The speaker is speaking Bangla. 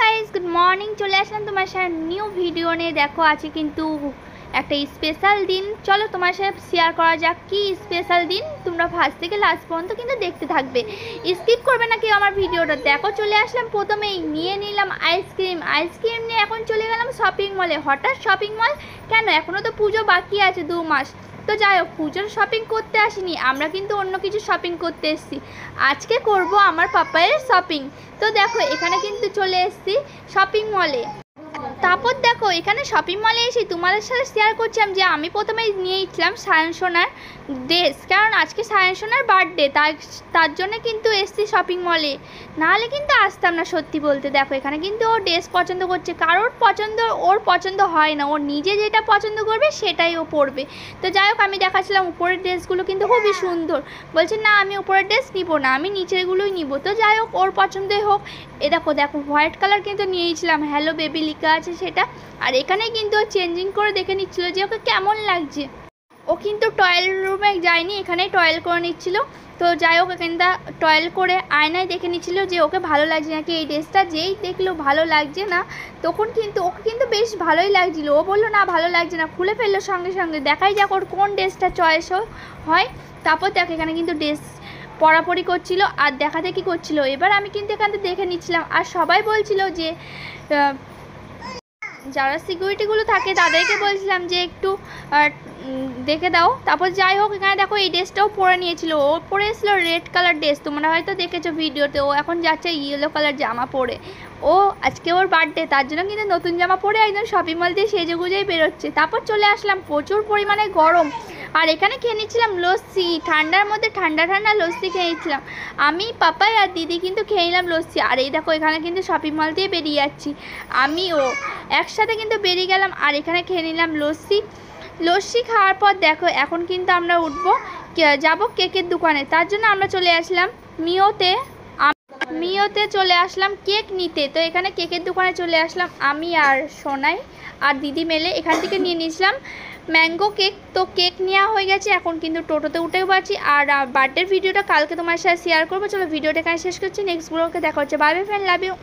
Guys, good morning. চলে আসলাম তোমার সাথে নিউ ভিডিও নিয়ে। দেখো আজকে কিন্তু একটা স্পেশাল দিন। চলো তোমার সাথে শেয়ার করা যাক কি স্পেশাল দিন। তোমরা ফার্স্ট থেকে লাস্ট পর্যন্ত কিন্তু দেখতে থাকবে, স্কিপ করবে না কেউ আমার ভিডিওটা। দেখো চলে আসলাম, প্রথমেই নিয়ে নিলাম আইসক্রিম নিয়ে এখন চলে গেলাম শপিং মলে। হঠাৎ শপিং মল কেন? এখনও তো পুজো বাকি আছে 2 মাস। তো যাই হোক, পুজোর শপিং করতে আসিনি আমরা, কিন্তু অন্য কিছু শপিং করতে এসেছি। আজকে করব আমার পাপায়ের শপিং। তো দেখো এখানে কিন্তু চলে এসেছি শপিং মলে। তারপর দেখো এখানে শপিং মলে এসে তোমাদের সাথে শেয়ার করছিলাম যে আমি প্রথমে নিয়েছিলাম সায়নসোনার ড্রেস, কারণ আজকে সায়নসোনার বার্থডে, তার জন্য কিন্তু এসছি শপিং মলে, নাহলে কিন্তু আসতাম না সত্যি বলতে। দেখো এখানে কিন্তু ও ড্রেস পছন্দ করছে, ওর পছন্দ হয় না, ওর নিজে যেটা পছন্দ করবে সেটাই ও পরবে। তো যাই হোক, আমি দেখাচ্ছিলাম উপরের ড্রেসগুলো কিন্তু খুবই সুন্দর। বলছে না আমি উপরের ড্রেস নিব না, আমি নিচেরগুলোই নিব। তো যাই হোক, ওর পছন্দই হোক। দেখো হোয়াইট কালার কিন্তু নিয়েছিলাম, হ্যালো বেবি লেখা আছে সেটা। আর এখানে কিন্তু ও চেঞ্জিং করে দেখে নিচ্ছিল যে ওকে কেমন লাগছে। ও কিন্তু টয়লেট রুমে যায়নি, এখানেই টয়লেট করে নিচ্ছিল। তো যাই হোক, এখানটা টয়লেট করে আয়নায় দেখে নিচ্ছিল যে ওকে ভালো লাগছে নাকি এই ড্রেসটা। যেই দেখলো ভালো লাগছে না, তখন কিন্তু ওকে কিন্তু বেশ ভালোই লাগছিল। ও বললো না ভালো লাগছে না, খুলে ফেললো সঙ্গে সঙ্গে। দেখাই যাক ওর কোন ড্রেসটা চয়েস হয়। তারপর দেখো এখানে কিন্তু ড্রেস পরাপরি করছিল আর দেখাদেখি করছিল। এবার আমি কিন্তু এখান থেকে দেখে নিচ্ছিলাম, আর সবাই বলছিল যে যারা সিকিউরিটিগুলো থাকে তাদেরকে বলছিলাম যে একটু দেখে দাও। তারপর যাই হোক, এখানে দেখো এই ড্রেসটাও পরে নিয়েছিল। ও পরে এসেছিলো রেড কালার ড্রেস, তোমরা হয়তো দেখেছো ভিডিওতে। ও এখন যাচ্ছে ইয়েলো কালার জামা পরে। ও আজকে ওর বার্থডে, তার জন্য কিন্তু নতুন জামা পরে একদম শপিং মল দিয়ে সেজে গুজেই বেরোচ্ছে। তারপর চলে আসলাম, প্রচুর পরিমাণে গরম, আর এখানে খেয়ে নিচ্ছিলাম লস্যি। ঠান্ডার মধ্যে ঠান্ডা লস্যি খেয়ে নিচ্ছিলাম আমি, পাপাই আর দিদি কিন্তু খেয়ে নিলাম লস্যি। আর এই দেখো এখানে কিন্তু শপিং মল দিয়ে বেরিয়ে যাচ্ছি আমিও একসাথে কিন্তু বেরিয়ে গেলাম। আর এখানে খেয়ে নিলাম লস্যি খাওয়ার পর দেখো এখন কিন্তু আমরা যাব কেকের দোকানে। তার জন্য আমরা চলে আসলাম মিওতে চলে আসলাম কেক নিতে। তো এখানে কেকের দোকানে চলে আসলাম আমি আর সোনাই আর দিদি মেলে। এখান থেকে নিয়ে নিয়েছিলাম ম্যাঙ্গো কেক। তো কেক নেওয়া হয়ে গেছে, এখন কিন্তু টোটোতে উঠেও পারছি। আর বার্থডের ভিডিওটা কালকে তোমার সাথে শেয়ার করবো। চলো ভিডিওটা এখানে শেষ করছি, নেক্সট ব্লগে দেখা হচ্ছে। Bye bye friend, love you.